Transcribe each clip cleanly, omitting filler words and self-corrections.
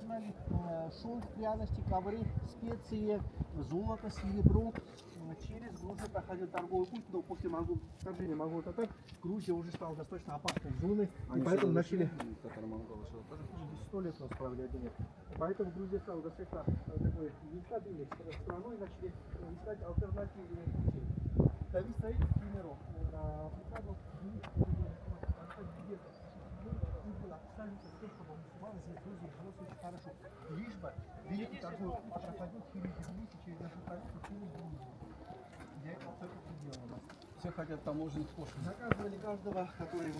установить шелк, пряности, ковры, специи, золото, серебро. Через Грузию проходил торговый путь, но после вторжения монголов татар Грузия уже стала достаточно опасной зоной, и поэтому начали... 100 лет нас справляли, нет. Поэтому Грузия стала достаточно такой нестабильной страной, начали искать альтернативные пути. Давид стоит примеру. Приказал здесь Грузия жилось очень хорошо. Лишь бы великий торговый путь проходил через Тбилиси, через нашу столицу, через Грузию. Для этого все это сделано. Все хотят таможенных пошлин. Наказывали каждого, который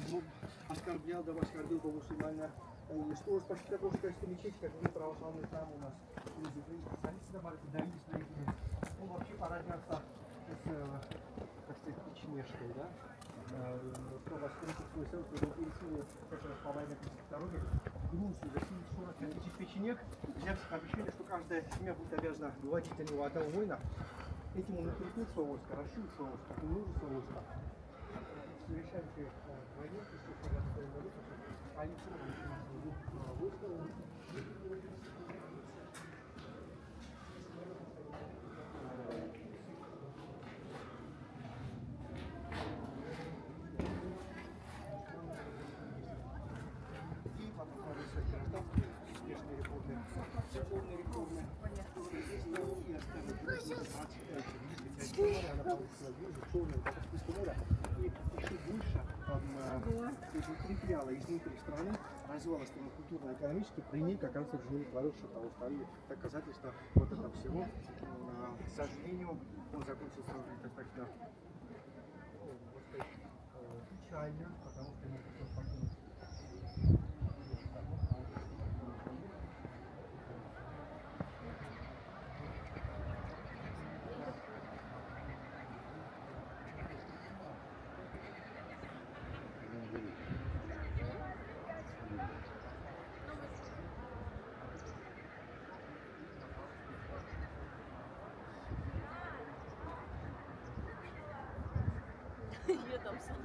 оскорблял, да оскорбил по мусульманина. И что уж почти такое же количество мечетей, как и православные храмы у нас. Столицы добавили, давили строители. Он вообще поравнялся с, так сказать, печенежкой, да? Кто воспринял свой сын, когда пересилил по войне дороги в Грузию, засилить 40 тысяч печенег, взяв обещание, что каждая семья будет обязана выводить на него одного воина. Этим он укрепил свое войско, расширил свое войско, умножил свое войско. Совершающие войну, они и еще больше укрепляла изнутри страны, развивала страну культурно-экономически, при ней как раз и жил творился того стали доказательства вот этого всего. К сожалению, он закончился уже достаточно печально, потому что ему пришлось покинуть. Я там сам.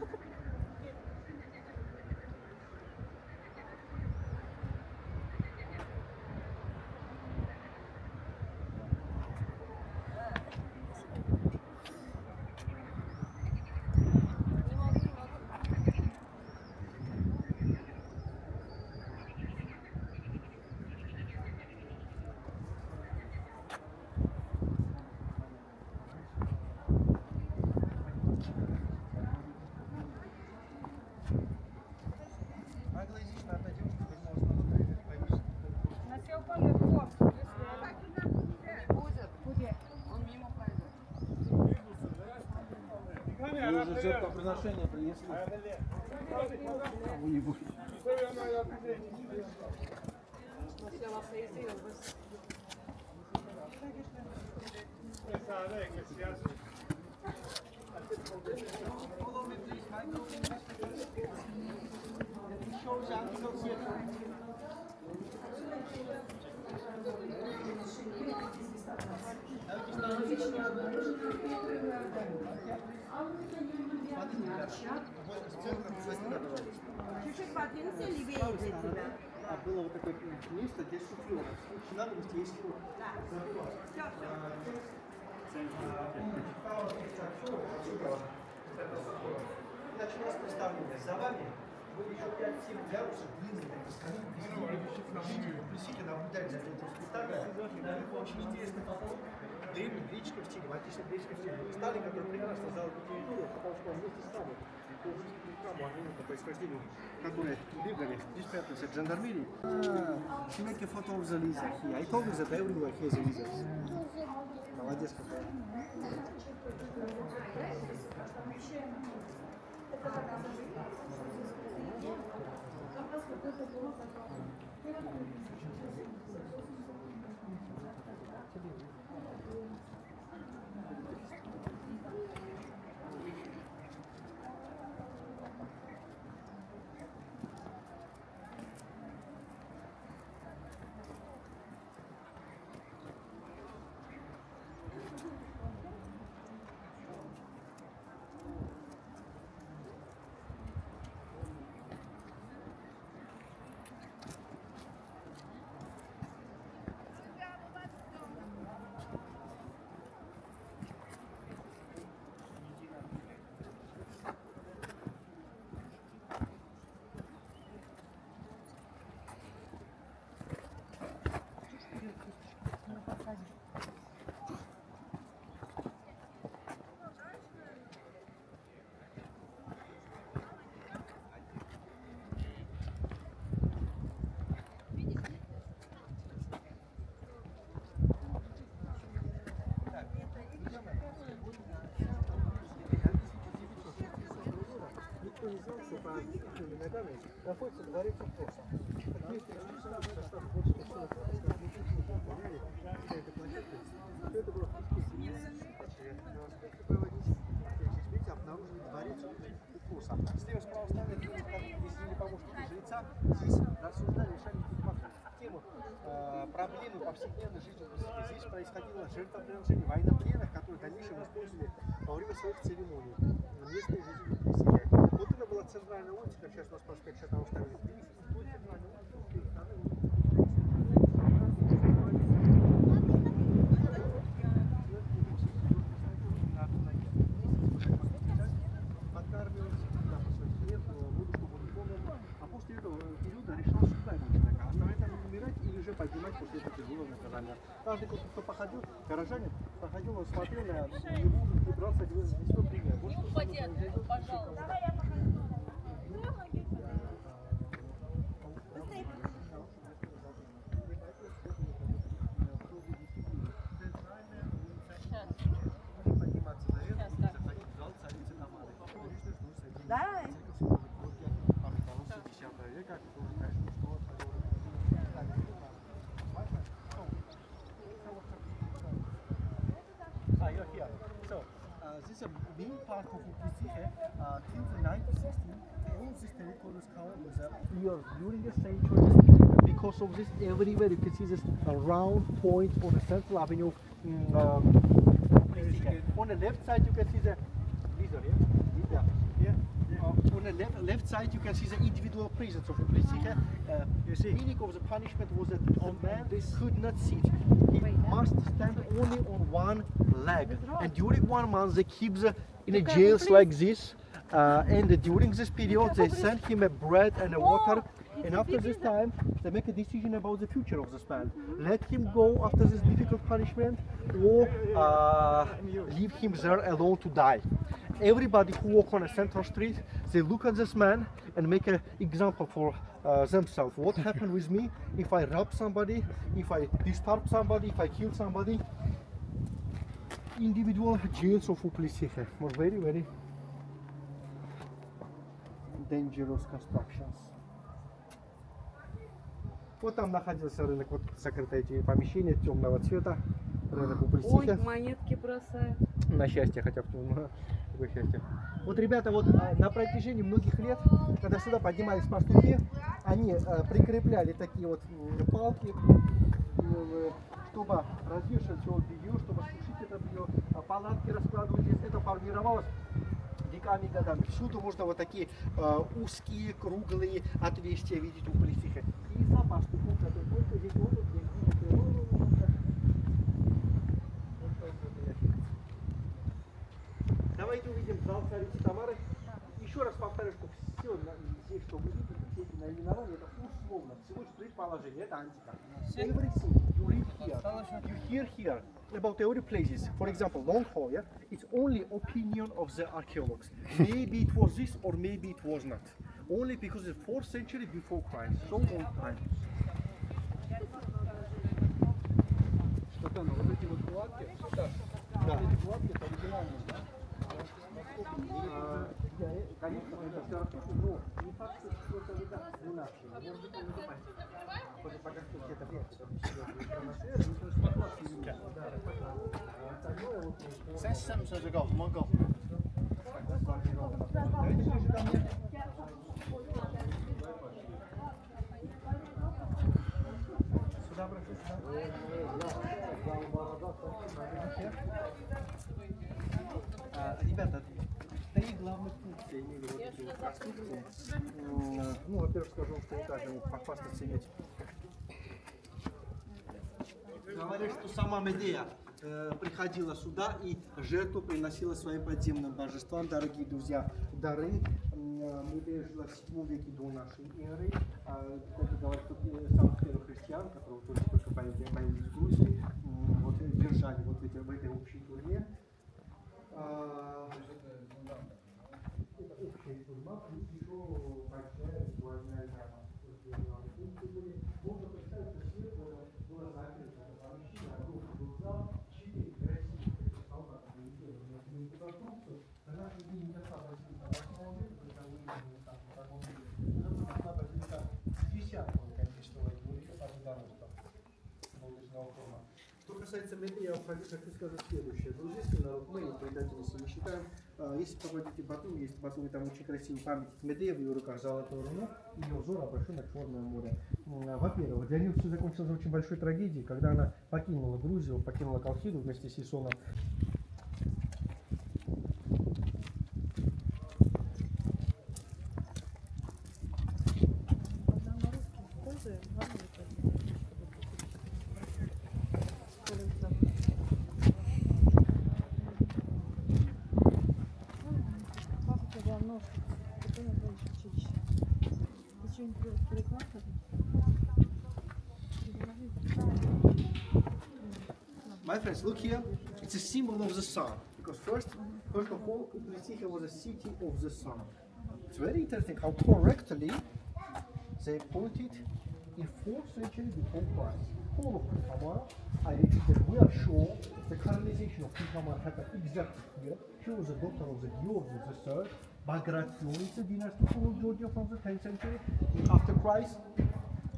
Вы уже жертвоприношение принесли. Вы не будете. Чуть-чуть подвинься, левее для тебя. А было вот такое место для шофера. В случае надобности есть шофер. Да. Все, Значит, у нас представление. За вами будет еще 5-7 ярусов длинных таких. Присите, наблюдать за этим спектаклем. Это очень интересный потолок. Древний греческом стиле, в античном греческом стиле. Сталин, который прекрасно знал литературу, потому что он вместе с нами по жизненному по происхождению, которые бегали, здесь прятались от жандармерии. To make a photo of the lizard here. I told you that everywhere here is a lizard. Молодец какая. ногами находится дворец Укоса. Есть состав больше 500 это площадка. Все это было в видите, обнаружен дворец Укоса. Слева справа стороны везде помощники жреца. Здесь рассуждали, решали тему проблемы повседневной жизни. Здесь происходило жертвоприношение военнопленных, которые в дальнейшем использовали во время своих церемоний. Местные жители присягали. Вот это была центральная улица, как сейчас у нас проспект Шатова ставили. А после этого периода решалось, куда ему человека. Оставлять там умирать или же поднимать после этого тяжелого наказания. Каждый, кто походил, горожанин проходил, он смотрел на него и брался здесь пример. Вот что Пожалуйста. Да. You're here. So, this is a main part of Uplisihe. Till the 1916, all this territory was covered with fields. During the centuries, because of this, everywhere you can see this round point on the Central Avenue. On the left side, you can see the lizard. On the left side, you can see the individual prisons of Uplisihe. The meaning of the punishment was that a man could not sit. He must stand only on one leg. And during 1 month, they keep the in a jails like this. And during this period, they send him a bread and a water. And after this time, they make a decision about the future of this man. Let him go after this difficult punishment, or leave him there alone to die. Everybody who walk on a central street, they look at this man and make an example for themselves. What happened with me if I rob somebody, if I disturb somebody, if I kill somebody? Individual jails of Uplisihe were very, very dangerous constructions. Вот там находился рынок, вот закрытые эти помещения темного цвета, рынок Ой, Уплисихи. монетки бросают. На счастье, хотя бы такое счастье. Вот ребята, вот на протяжении многих лет, когда сюда поднимались пастухи, они прикрепляли такие вот палки, чтобы развешивать все белье, чтобы сушить это белье, палатки раскладывать здесь. Это формировалось веками, годами. Всюду можно вот такие узкие, круглые отверстия видеть у Уплисихи. И за пастухом, который только здесь вот Давайте увидим зал царицы Тамары. Еще раз повторю, что все здесь, что вы видите, все эти наименования, это условно, всего лишь предположение, это антика. Everything you read here, you hear here about every places. For example, Long Hall, yeah, it's only opinion of the archaeologists. Maybe it was this or maybe it was not. Only because it's 4th century before Christ, so long time. Что-то, вот эти вот кладки, Да. эти кладки это оригинальные, да? Конечно, это все артисты, но не факт, что это не наши. Может быть, не попасть. Пока что где-то вверх, Sen söyleyecek al, mangal. Сюда прошу, ребята, три главных функции имели вот эти вот конструкции. Ну, во-первых, скажу, что этажем похвастаться иметь. Говорят, что сама Медея приходила сюда и жертву приносила своим подземным божествам. Дорогие друзья, дары. Медея жила в 7 веке до нашей эры. Это говорят, что самых первых христиан, которые только появились в Грузии, вот держали вот в этой общей турме. Это общая турма, плюс еще большая ритуальная яма. Можно представить, что свет было закрыто. Помещение, огромный был зал, 4 красивых столба, конструкцию. На нашем дне не достаточно 8 века, когда вы видели там, как он выглядит. Что касается Медеи, я хочу сказать следующее. Грузинский народ, мы его предательницей не считаем. Если попадете в Батум, есть в Батуме там очень красивый памятник Медеи, в ее руках золотое руно, ее взор обращен на Черное море. Во-первых, для нее все закончилось очень большой трагедией, когда она покинула Грузию, покинула Колхиду вместе с Исоном. Когда на русский используем, ладно, как у тебя нож? Какой я больше чище? Ты что-нибудь перекладываешь? My friends, look here. It's a symbol of the sun. Because first of all, Uplitsikha was a city of the sun. It's very interesting how correctly they pointed in 4th century before Christ. Whole of Pinhamara, I repeat that we are sure the canonization of Pinhamara happened exactly here. She was a daughter of the Georgios III, Bagration is a dynasty from Georgia from the 10th century after Christ.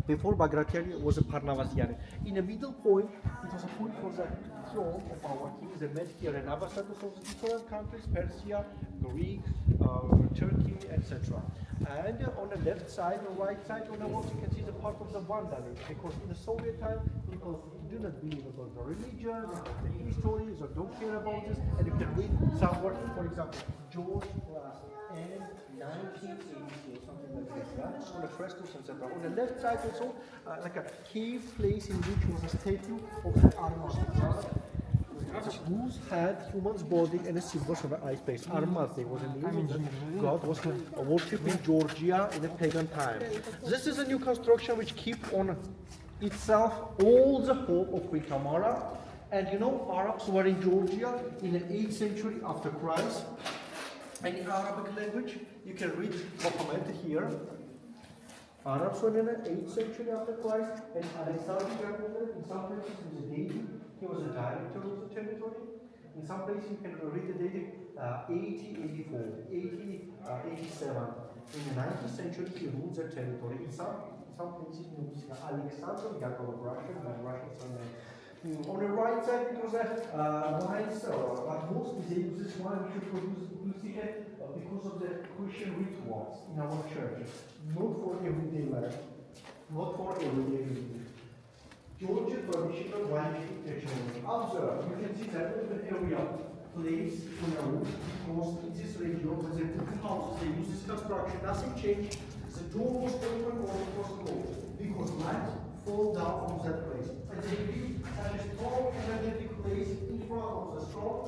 Before Bagration was a Parnavasian. In the middle point, it was a point for the throne of our kings. They met here and ambassadors of the different countries, Persia, Greek, Turkey, etc. And on the left side or right side on the wall, you can see the part of the Vandalic. Because in the Soviet time, people do not believe about the religion, about the histories, or don't care about this. And you can read somewhere, for example, George and 1980 or something like this, yeah? On the frescoes, etc. On the left side also, like a cave place in which was a statue of the Armas whose had human's body and a symbol of the ice space. Armazde was a name that God was worshipped in Georgia in a pagan time. This is a new construction which keep on itself all the hope of Pinhamara. And you know, Arabs were in Georgia in the 8th century after Christ. And in Arabic language, you can read Muhammad here. Arabs were in the 8th century after Christ, and Alexander in some places was a deity. He was a director of the territory. In some places you can read the date 8084, 8087. In the 19th century he ruled the territory. In some places you see Alexander Yakov of Russia, my Russian surname. On the right side it was a wine cellar, but mostly they use this wine to produce Uplitsikha because of the Christian rituals in our churches. Not for everyday life, not for everyday living. Georgia traditional wine technology. Observe, you can see that open area place on the roof, because in this region with the different houses they use this construction, nothing changed. The door was open or it was closed because light fall down from that place. And they built such a strong energetic place in front of the store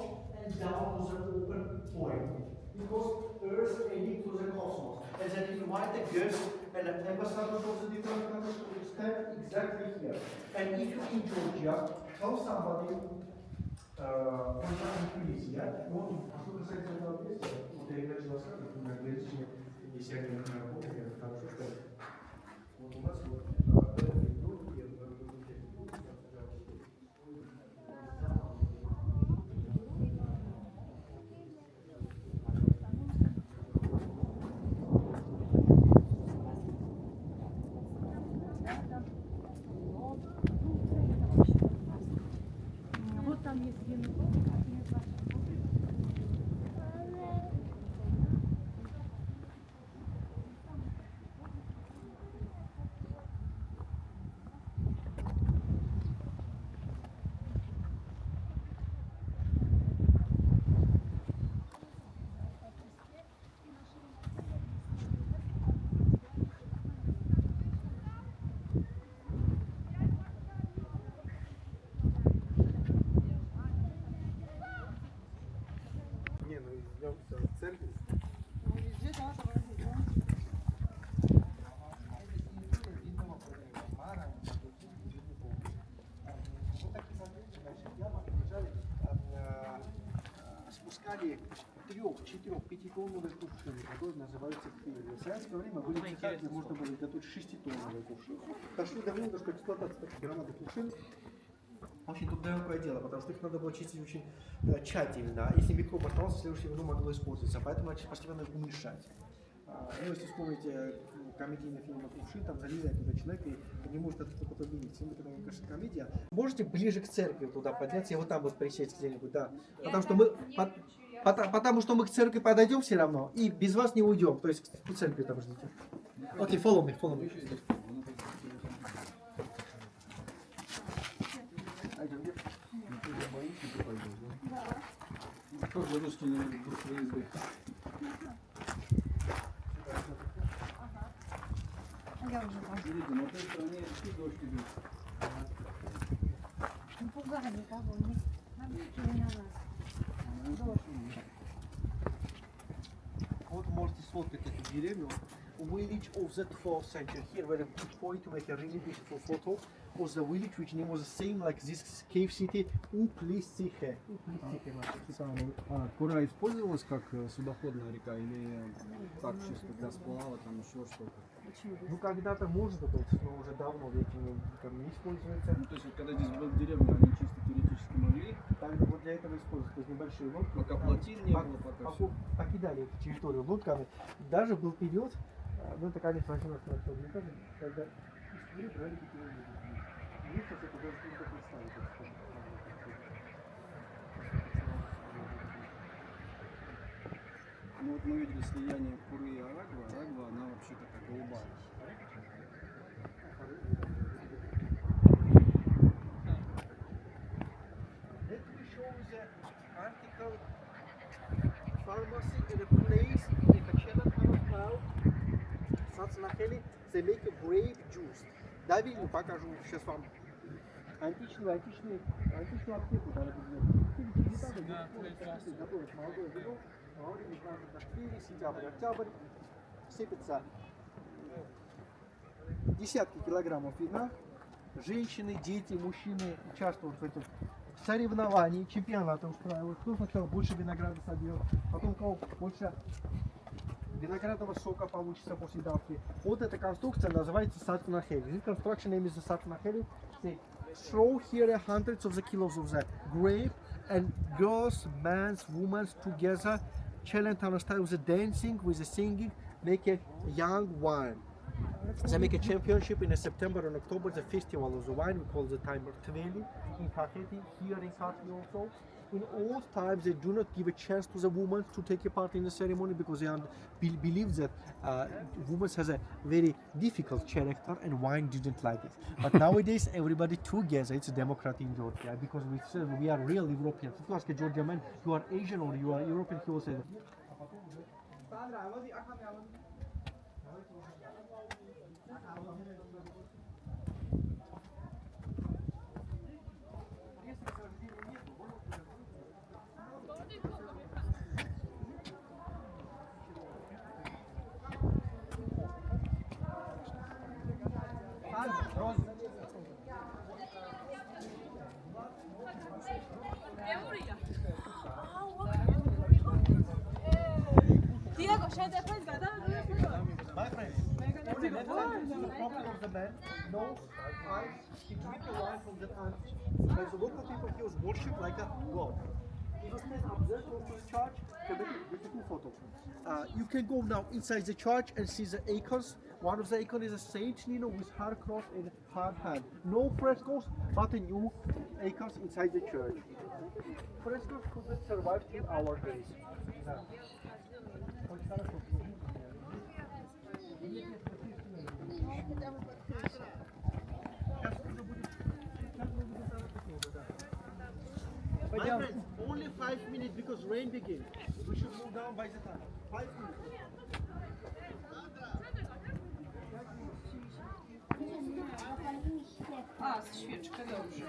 and down to the open point. Because Earth adding to the cosmos. And then invite the guests and ambassadors of the different countries to stand exactly here. And if you in Georgia tell somebody, for example, please, yeah, you want to послушать about this, вот я говорю, что например, если я не работаю, я хорошо, что вот у нас вот вот там есть длинный Не, ну я в церкви. спускали 3, 4, 5-тонновые кувшины, которые называются кфили. В советское время были цеха, где можно было готовить 6-тонновые кувшины. Дошло до времени, что эксплуатация таких громадных кувшин очень трудоемкое дело, потому что их надо было чистить очень тщательно. Если микроб оставался, в следующее время могло использоваться, поэтому начали постепенно уменьшать. Ну, если вспомните комедийный фильм «Кувшин», там залезает туда человек и не может это только победить. Всем это, конечно, комедия. Можете ближе к церкви туда подняться, и вот там вот присесть где-нибудь, да. Потому что мы к церкви подойдем все равно, и без вас не уйдем. То есть к церкви там ждите. Окей, follow me, follow me. Тоже русский не русский язык. Я уже там. Смотрите, на той стороне дождь идет. Не пугай никого, не виноват. Вот можете смотреть эту деревню. Village of the 12th century. Here we're a good point to make a really beautiful photo of the village, which name was the same like this cave city, Uplisiche. Кура использовалась как судоходная река или так чисто для сплава, там еще что-то? Ну когда-то может быть, но уже давно этим там не используется. Ну, то есть вот, когда здесь был деревня, они чисто теоретически могли, Также вот для этого используют, то есть небольшие лодки. пока плотин не было, пока все. Покидали эту территорию лодками. Даже был период, ну это конец 18 века, когда историю брали такие лодки. Мне сейчас это даже трудно представить. Ну вот мы видели слияние Куры и Арагва. Арагва, она вообще такая голубая. Let me show you the article pharmacy in a place in Качена Сацнахели, they make a grape juice. Да, видно, покажу сейчас вам античную аптеку. Готовят молодое вино, во время праздника 4, сентябрь, октябрь, сыпется десятки килограммов вина. Женщины, дети, мужчины участвуют в этом соревновании, чемпионаты устраивают. Кто сначала больше винограда собьет, потом у кого больше виноградного сока получится после давки. Вот эта конструкция называется Сацнахели. This construction name is the Sacnaheli. They throw here hundreds of the kilos of the grape, and girls, men, women together, Celentano style with the dancing, with the singing, make a young wine. They make a championship in September and October, the festival of the wine, we call the time Tveli in Kakheti, here in Kakheti also. In old times, they do not give a chance to the women to take a part in the ceremony because they believe that women has a very difficult character and wine didn't like it. But nowadays, everybody together, it's a democracy in Georgia because we are real Europeans. If you ask a Georgian man, you are Asian or you are European, he will say, Diego, şöyle yaparız galiba. my friend, only left side is the problem of the man, nose, eyes, he drink the wine from the hand. But the local people, he was worshipped like a god. He was then observed to the church to make a beautiful photo. You can go now inside the church and see the icons. One of the icons is a Saint Nino with her cross and her hand. No frescoes, but a new icons inside the church. Frescoes couldn't survive till our days. My friends, only 5 minutes because rain begins. We should move down by the time. 5 minutes. A, świeczkę, dobrze.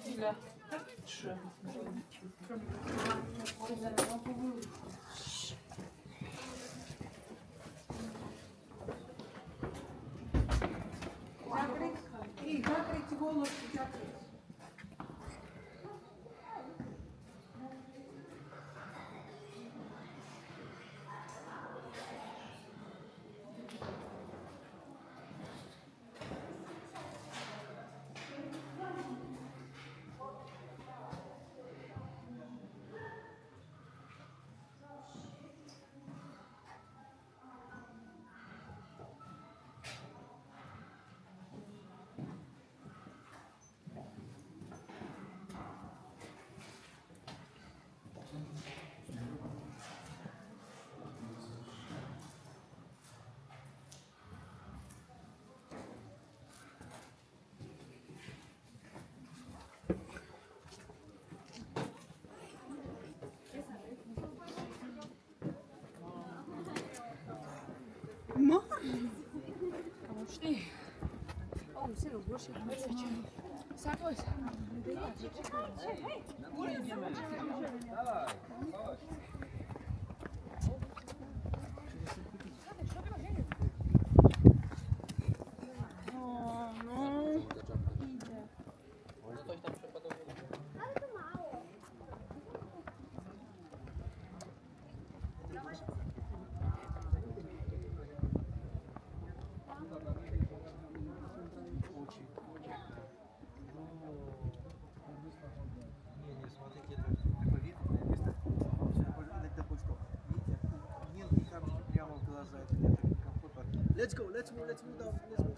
Ile? 3. Закрыть голову, закрыть. О, сильно больше. Садись. О, ну. Idzie. Не, смотрите, это такое видное место. Иногда больше видите, мелкие камушки прямо в глаза, это мне так некомфортно. Let's go, let's move down, let's move.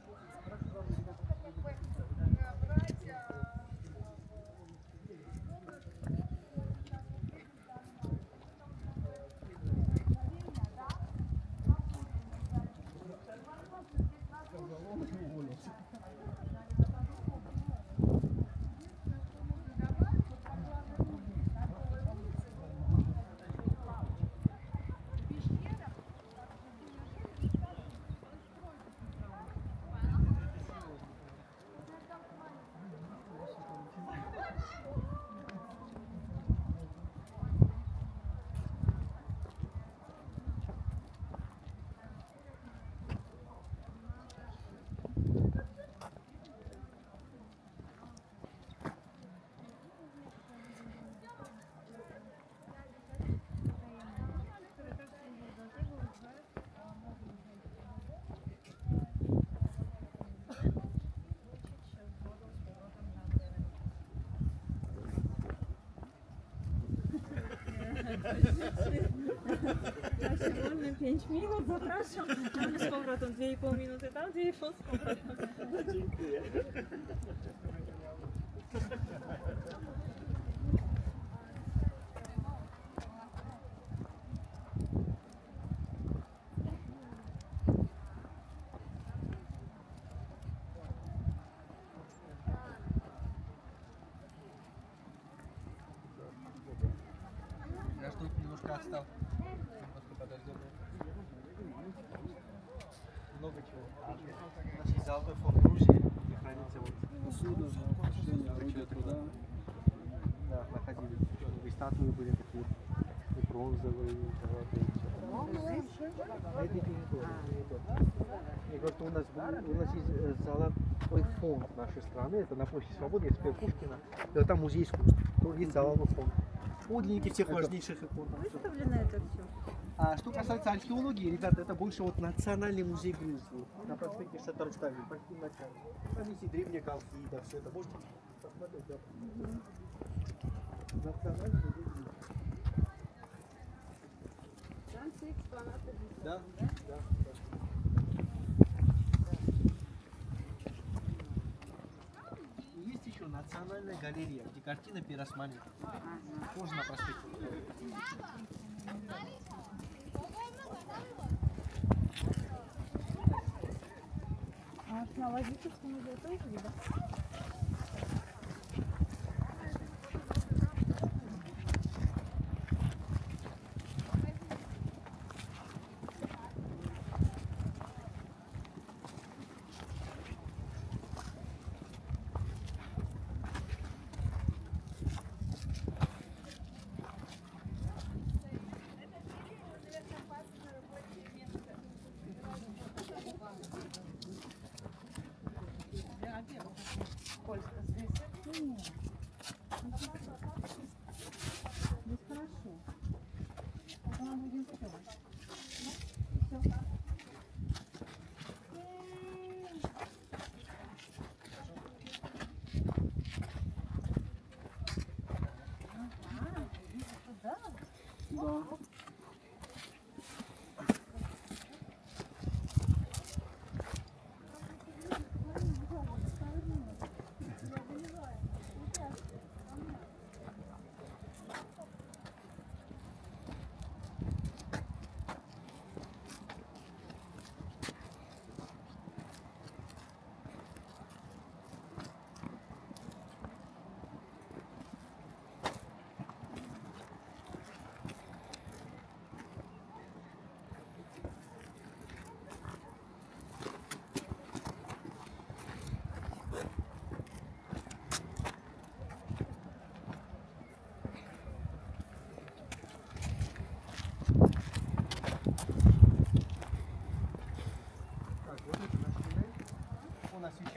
Ja się wolny 5 minut, zapraszam. Mamy z powrotem 2,5 minuty tam, 2,5 z powrotem. Dziękuję. Я ж тут немножко отстал. Немножко подождем. Много чего. Значит, золотой фонд Грузии, где хранится вот Посуда, украшения, орудия труда. да, находили. И статуи были такие, и бронзовые, и золотые. А это не то, не то. Я говорю, что у нас есть золотой фонд нашей страны, это на площади Свободы, есть Пушкина, и вот там музей искусств, тут есть золотой фонд. Подлинники всех важнейших икон. Выставлено это все. А что касается археологии, ребята, это больше вот Национальный музей Грузии. На проспекте Шатарштаги, почти в начале. Там есть и древняя Колхида, все это можете посмотреть. Да. Национальный музей Грузии. Да, да. И есть еще Национальная галерея, где картина Пиросмани. Тоже на проспекте. А археологический музей тоже, да? Здесь хорошо. Потом мы будем спать.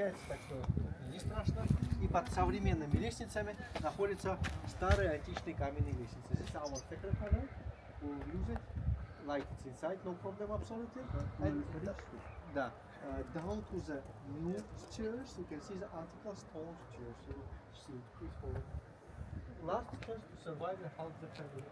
поднимается, так что не страшно. И под современными лестницами находятся старые античные каменные лестницы. This is our second panel. We'll use it like it's inside, no problem absolutely. And да, down to the new stairs, you can see the article stone stairs. So, see, please follow. Last chance to survive and help the family.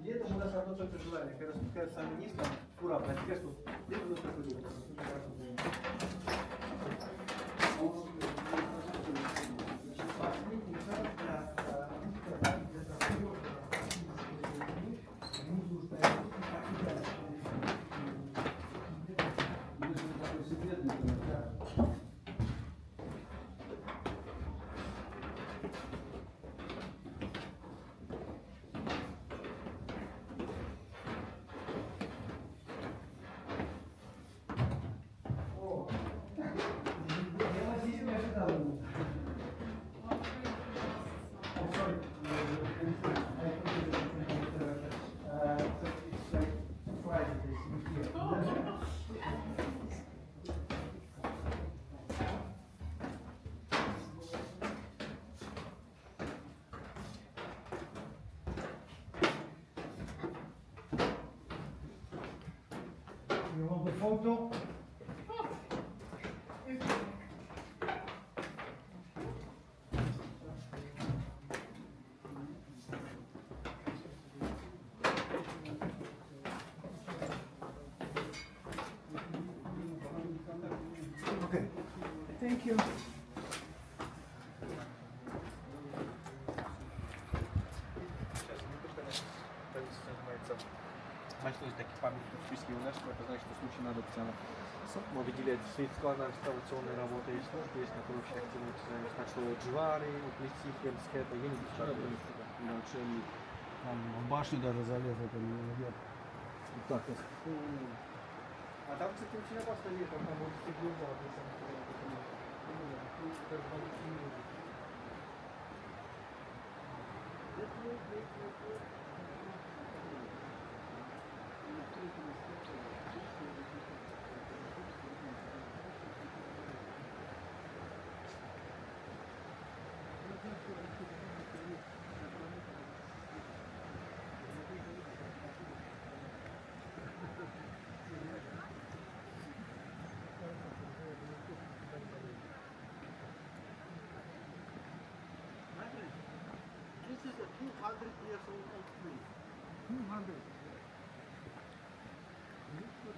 Летом у нас одно только желание, когда спускается самый низ, там ура, а теперь тут летом у нас такое дело. You want the photo? Okay. Thank you. Значит, такие памятники в списке ЮНЕСКО, это значит, что в случае надо мы выделяем светлая реставрационная работа, есть службы, есть которые вообще активно занимаются. Так что джвары, плести, хемские, это я не Начали там в башню даже залез, это наверх. Вот так вот. А там, кстати, очень опасно летом, там будет стекло, This is a 200 years old tree. 200.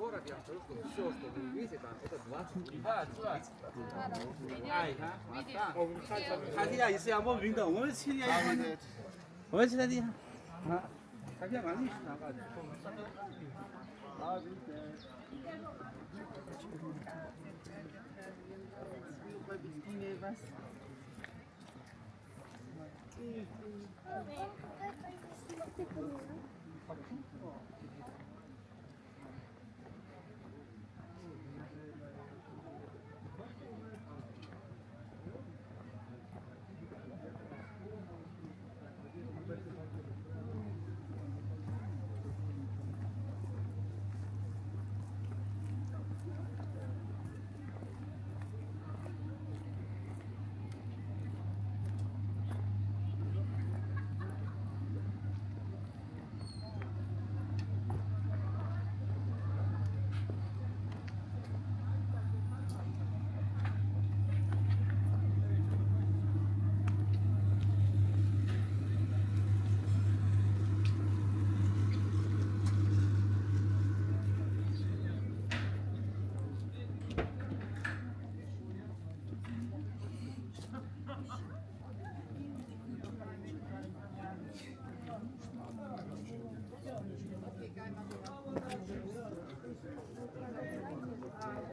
город, я вам скажу, что все, что вы видите там, это 20. Ай, хотя если 한번 민다, 오늘 치냐 이거는. 오늘 치다니. хотя 많이 나가.